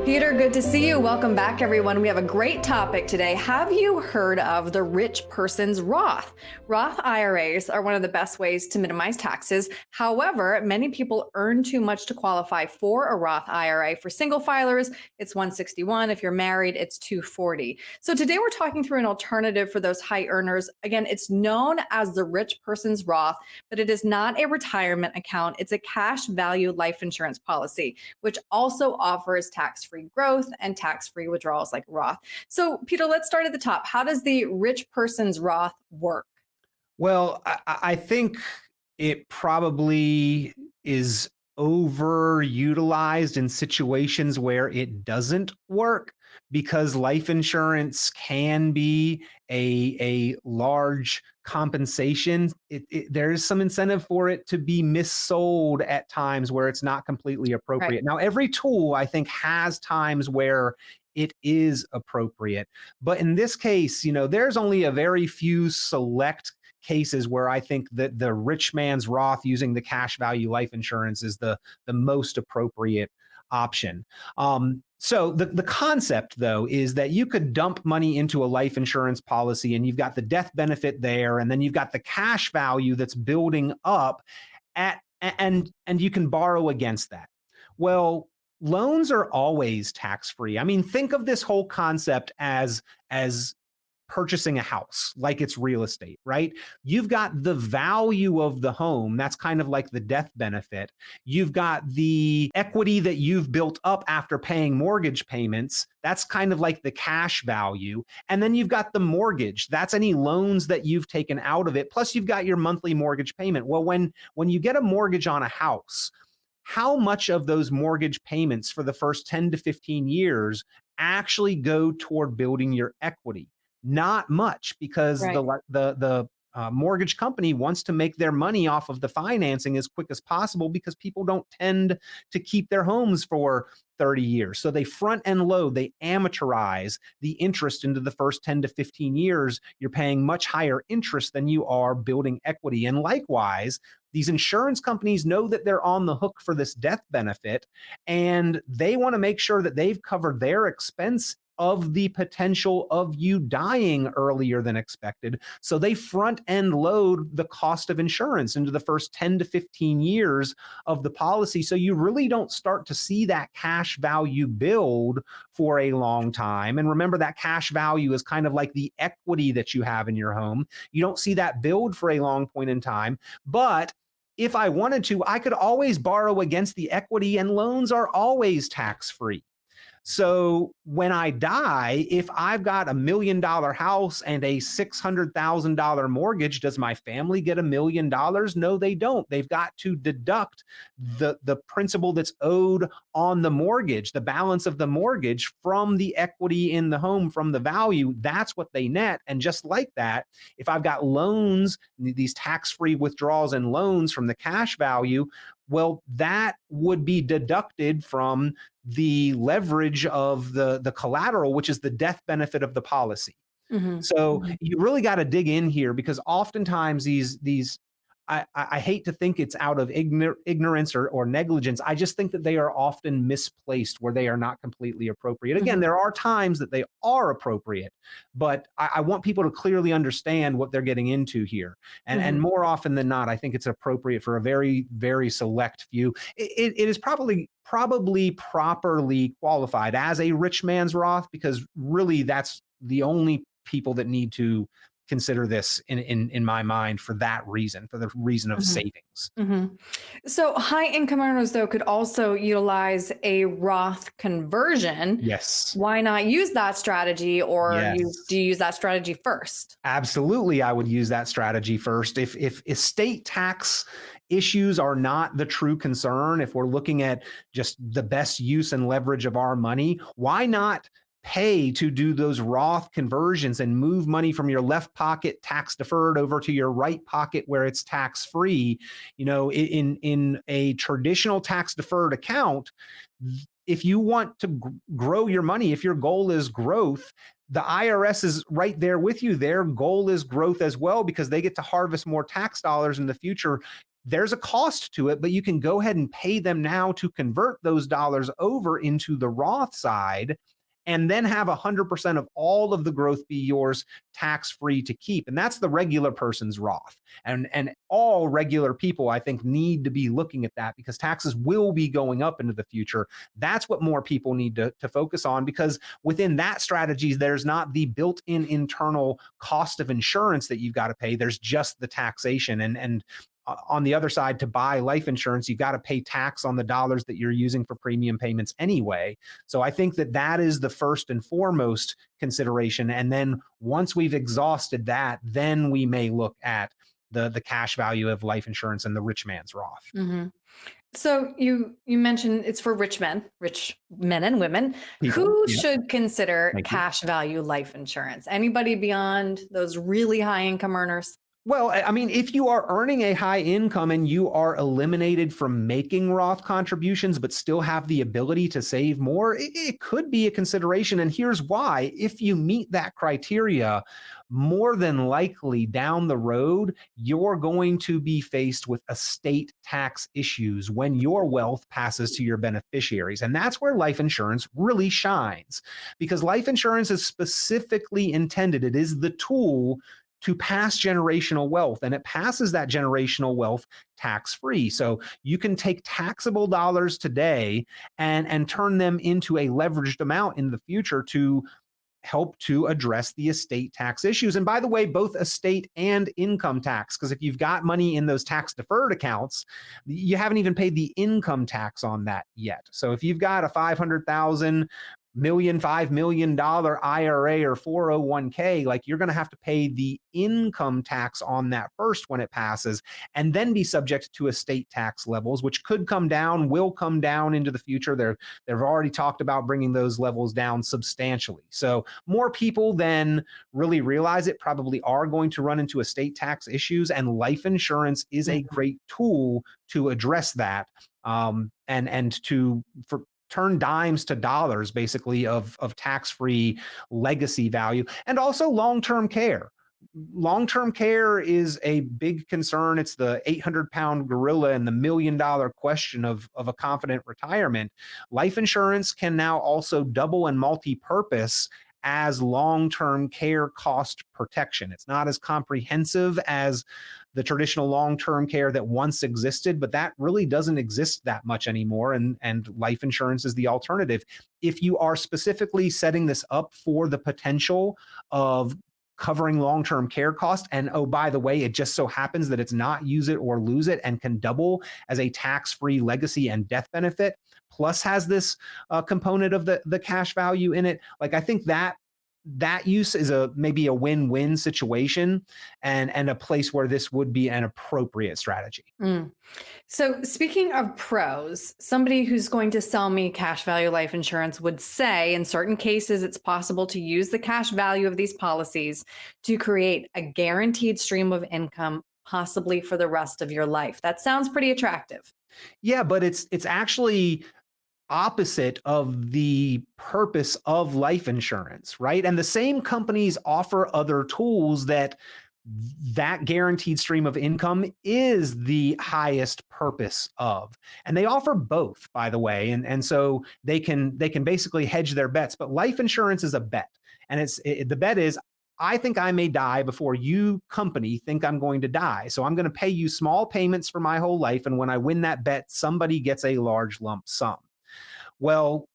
Peter, good to see you. Welcome back, everyone. We have a great topic today. Have you heard of the rich person's Roth? Roth IRAs are one of the best ways to minimize taxes. However, many people earn too much to qualify for a Roth IRA. For single filers, it's 161. If you're married, it's 240. So today we're talking through an alternative for those high earners. Again, it's known as the rich person's Roth, but it is not a retirement account. It's a cash value life insurance policy, which also offers tax-free growth and tax-free withdrawals like Roth. So, Peter, let's start at the top. How does the rich person's Roth work? Well, I think it probably is overutilized in situations where it doesn't work because life insurance can be a large compensation. There is some incentive for it to be missold at times where it's not completely appropriate. Right. Now, every tool, I think, has times where it is appropriate. But in this case, there's only a very few select cases where I think that the rich man's Roth using the cash value life insurance is the most appropriate option. So the concept, though, is that you could dump money into a life insurance policy and you've got the death benefit there, and then you've got the cash value that's building up and you can borrow against that. Well, loans are always tax-free. I mean, think of this whole concept as purchasing a house, like it's real estate, right? You've got the value of the home. That's kind of like the death benefit. You've got the equity that you've built up after paying mortgage payments. That's kind of like the cash value. And then you've got the mortgage. That's any loans that you've taken out of it. Plus you've got your monthly mortgage payment. Well, when you get a mortgage on a house, how much of those mortgage payments for the first 10 to 15 years actually go toward building your equity? Not much, because Right. the mortgage company wants to make their money off of the financing as quick as possible because people don't tend to keep their homes for 30 years. So they front end load, they amortize the interest into the first 10 to 15 years. You're paying much higher interest than you are building equity. And likewise, these insurance companies know that they're on the hook for this death benefit, and they want to make sure that they've covered their expense of the potential of you dying earlier than expected. So they front end load the cost of insurance into the first 10 to 15 years of the policy. So you really don't start to see that cash value build for a long time. And remember, that cash value is kind of like the equity that you have in your home. You don't see that build for a long point in time. But if I wanted to, I could always borrow against the equity, and loans are always tax-free. So when I die, if I've got $1 million house and a $600,000 mortgage, does my family get $1 million? No, they don't. They've got to deduct the principal that's owed on the mortgage, the balance of the mortgage, from the equity in the home, from the value. That's what they net. And just like that, if I've got loans, these tax-free withdrawals and loans from the cash value, well, that would be deducted from the leverage of the collateral, which is the death benefit of the policy. Mhm. So Mhm. you really got to dig in here, because oftentimes these I hate to think it's out of ignorance or negligence. I just think that they are often misplaced where they are not completely appropriate. Again, Mhm. there are times that they are appropriate, but I want people to clearly understand what they're getting into here. And Mhm. more often than not, I think it's appropriate for a very, very select few. It is probably properly qualified as a rich man's Roth, because really that's the only people that need to consider this in my mind, for that reason, for the reason of Mhm. savings. Mhm. So high income earners, though, could also utilize a Roth conversion. Yes. Why not use that strategy, or do Yes. you use that strategy first? Absolutely, I would use that strategy first. If estate tax issues are not the true concern, if we're looking at just the best use and leverage of our money, why not pay to do those Roth conversions and move money from your left pocket tax deferred over to your right pocket where it's tax free? In a traditional tax deferred account, if you want to grow your money, if your goal is growth, the IRS is right there with you. Their goal is growth as well, because they get to harvest more tax dollars in the future. there's a cost to it, but you can go ahead and pay them now to convert those dollars over into the Roth side and then have 100% of all of the growth be yours tax-free to keep. And that's the regular person's Roth. And all regular people, I think, need to be looking at that because taxes will be going up into the future. That's what more people need to focus on, because within that strategy, there's not the built-in internal cost of insurance that you've got to pay. There's just the taxation. And on the other side, to buy life insurance, you've got to pay tax on the dollars that you're using for premium payments anyway. So I think that that is the first and foremost consideration. And then once we've exhausted that, then we may look at the cash value of life insurance and the rich man's Roth. Hmm. So you mentioned it's for rich men and women. People, Who yeah, should consider thank you. cash value life insurance? Anybody beyond those really high income earners? Well, I mean, if you are earning a high income and you are eliminated from making Roth contributions, but still have the ability to save more, it could be a consideration. And here's why. If you meet that criteria, more than likely down the road, you're going to be faced with estate tax issues when your wealth passes to your beneficiaries. And that's where life insurance really shines, because life insurance is specifically intended, it is the tool to pass generational wealth, and it passes that generational wealth tax-free. So you can take taxable dollars today and turn them into a leveraged amount in the future to help to address the estate tax issues. And by the way, both estate and income tax, because if you've got money in those tax deferred accounts, you haven't even paid the income tax on that yet. So if you've got a 500,000 million, $5 million IRA or 401k, like, you're going to have to pay the income tax on that first when it passes, and then be subject to estate tax levels, which could come down, will come down into the future. They've already talked about bringing those levels down substantially. So more people than really realize it probably are going to run into estate tax issues, and life insurance is a great tool to address that, and to turn dimes to dollars, basically, of tax-free legacy value. And also long-term care. Long-term care is a big concern. It's the 800-pound gorilla and the million-dollar question of a confident retirement. Life insurance can now also double and multi-purpose as long-term care cost protection. It's not as comprehensive as the traditional long-term care that once existed, but that really doesn't exist that much anymore. And life insurance is the alternative. If you are specifically setting this up for the potential of covering long-term care costs, and oh, by the way, it just so happens that it's not use it or lose it and can double as a tax-free legacy and death benefit, plus has this component of the cash value in it, like, I think that use is maybe a win-win situation, and a place where this would be an appropriate strategy. Mm. So, speaking of pros, somebody who's going to sell me cash value life insurance would say in certain cases, it's possible to use the cash value of these policies to create a guaranteed stream of income, possibly for the rest of your life. That sounds pretty attractive. Yeah, but it's actually opposite of the purpose of life insurance, right? And the same companies offer other tools that guaranteed stream of income is the highest purpose of. And they offer both, by the way. And so they can basically hedge their bets, but life insurance is a bet. And the bet is, I think I may die before you, company, think I'm going to die. So I'm going to pay you small payments for my whole life. And when I win that bet, somebody gets a large lump sum. Well,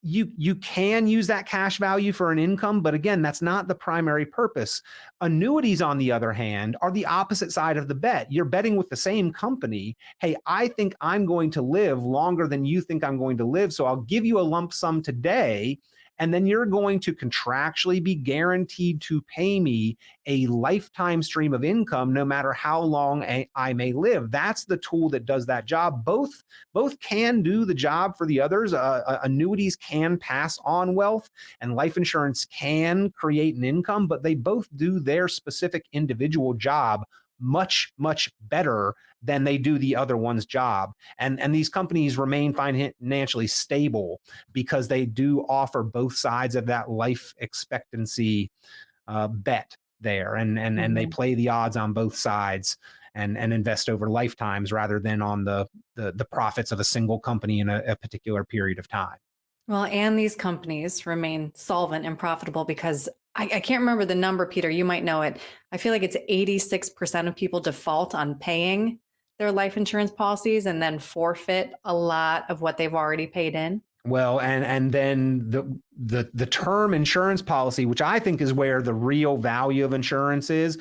you can use that cash value for an income, but again, that's not the primary purpose. Annuities, on the other hand, are the opposite side of the bet. You're betting with the same company. Hey, I think I'm going to live longer than you think I'm going to live, so I'll give you a lump sum today, and then you're going to contractually be guaranteed to pay me a lifetime stream of income no matter how long I may live. That's the tool that does that job. Both can do the job for the others. Annuities can pass on wealth, and life insurance can create an income, but they both do their specific individual job much, much better than they do the other one's job. And these companies remain financially stable because they do offer both sides of that life expectancy bet there. And they play the odds on both sides. and invest over lifetimes rather than on the profits of a single company in a particular period of time. Well, and these companies remain solvent and profitable because I can't remember the number, Peter, you might know it. I feel like it's 86% of people default on paying their life insurance policies and then forfeit a lot of what they've already paid in. Well, and then the term insurance policy, which I think is where the real value of insurance is,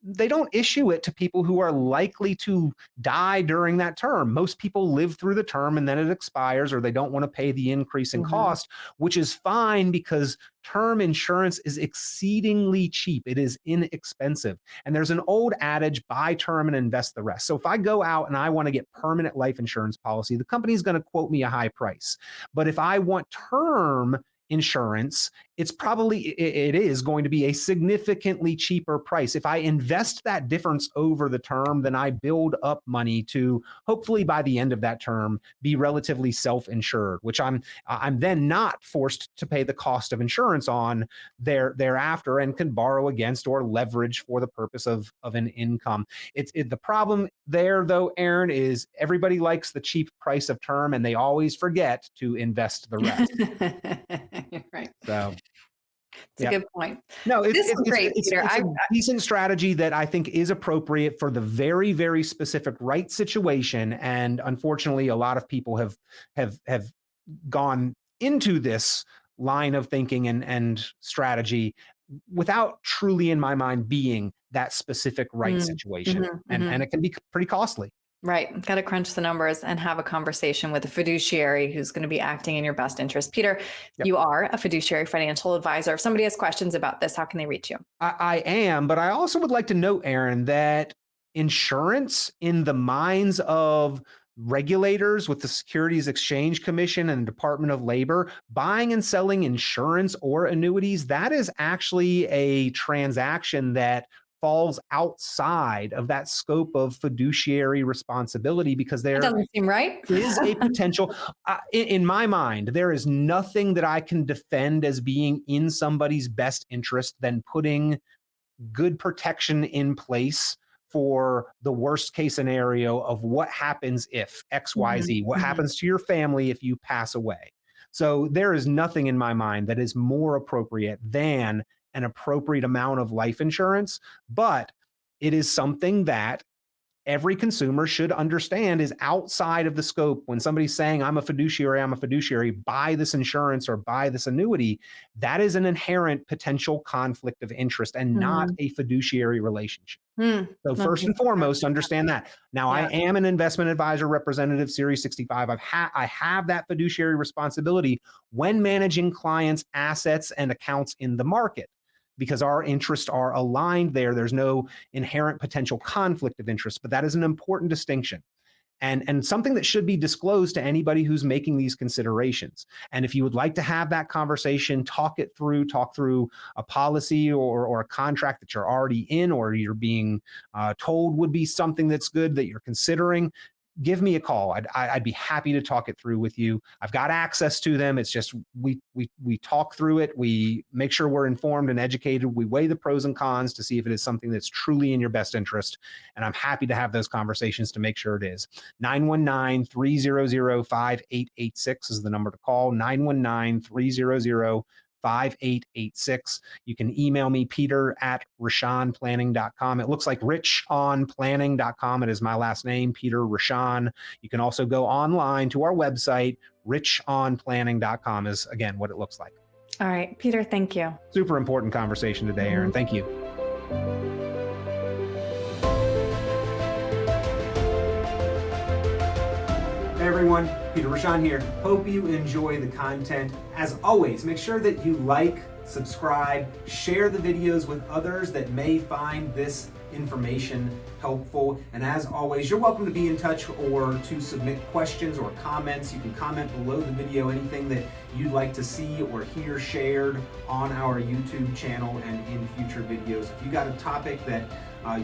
they don't issue it to people who are likely to die during that term. Most people live through the term and then it expires, or they don't want to pay the increase in cost, which is fine because term insurance is exceedingly cheap. It is inexpensive. And there's an old adage, buy term and invest the rest. So if I go out and I want to get permanent life insurance policy, the company's going to quote me a high price. But if I want term insurance, it is going to be a significantly cheaper price. If I invest that difference over the term, then I build up money to hopefully by the end of that term be relatively self-insured, which I'm then not forced to pay the cost of insurance on thereafter and can borrow against or leverage for the purpose of an income. The problem there though, Erin, is everybody likes the cheap price of term and they always forget to invest the rest. You're right. So it's a good point. No, This is great, Peter. It's a decent strategy that I think is appropriate for the very, very specific right situation. And unfortunately, a lot of people have gone into this line of thinking and strategy without truly, in my mind, being that specific right situation. And it can be pretty costly. Right. Got to crunch the numbers and have a conversation with a fiduciary who's going to be acting in your best interest. Peter, you are a fiduciary financial advisor. If somebody has questions about this, how can they reach you? I am, but I also would like to note, Erin, that insurance in the minds of regulators with the Securities Exchange Commission and the Department of Labor, buying and selling insurance or annuities, that is actually a transaction that falls outside of that scope of fiduciary responsibility because there doesn't seem right. is a potential, in my mind, there is nothing that I can defend as being in somebody's best interest than putting good protection in place for the worst case scenario of what happens if XYZ, what happens to your family if you pass away. So there is nothing in my mind that is more appropriate than an appropriate amount of life insurance, but it is something that every consumer should understand is outside of the scope. When somebody's saying, I'm a fiduciary, buy this insurance or buy this annuity, that is an inherent potential conflict of interest and not a fiduciary relationship. So first and foremost, understand that. Now, I am an investment advisor representative, Series 65. I have that fiduciary responsibility when managing clients' assets and accounts in the market, because our interests are aligned there. There's no inherent potential conflict of interest, but that is an important distinction and something that should be disclosed to anybody who's making these considerations. And if you would like to have that conversation, talk through a policy or a contract that you're already in or you're being told would be something that's good that you're considering, give me a call. I'd be happy to talk it through with you. I've got access to them. It's just we talk through it. We make sure we're informed and educated. We weigh the pros and cons to see if it is something that's truly in your best interest. And I'm happy to have those conversations to make sure it is. 919-300-5886 is the number to call. 919-300-5886. You can email me, peter@richonplanning.com. It looks like richonplanning.com. It is my last name, Peter Richon. You can also go online to our website, richonplanning.com is again what it looks like. All right, Peter, thank you. Super important conversation today, Erin. Thank you. Hey everyone, Peter Richon here. Hope you enjoy the content. As always, make sure that you like, subscribe, share the videos with others that may find this information helpful. And as always, you're welcome to be in touch or to submit questions or comments. You can comment below the video anything that you'd like to see or hear shared on our YouTube channel and in future videos. If you got a topic that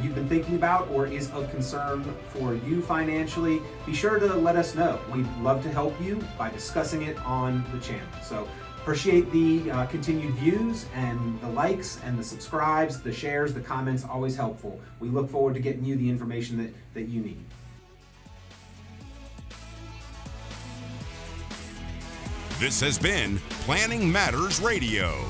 you've been thinking about or is of concern for you financially, be sure to let us know. We'd love to help you by discussing it on the channel. So Appreciate the continued views and the likes and the subscribes, the shares, the comments, always helpful. We look forward to getting you the information that you need. This has been Planning Matters Radio.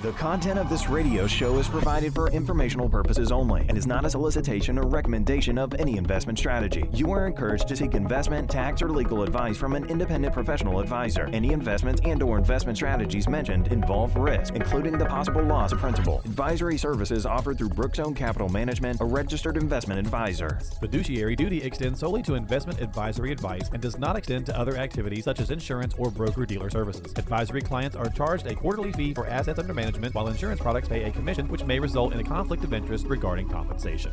The content of this radio show is provided for informational purposes only and is not a solicitation or recommendation of any investment strategy. You are encouraged to seek investment, tax, or legal advice from an independent professional advisor. Any investments and/or investment strategies mentioned involve risk, including the possible loss of principal. Advisory services offered through Brookzone Capital Management, a registered investment advisor. Fiduciary duty extends solely to investment advisory advice and does not extend to other activities such as insurance or broker-dealer services. Advisory clients are charged a quarterly fee for assets under management, while insurance products pay a commission, which may result in a conflict of interest regarding compensation.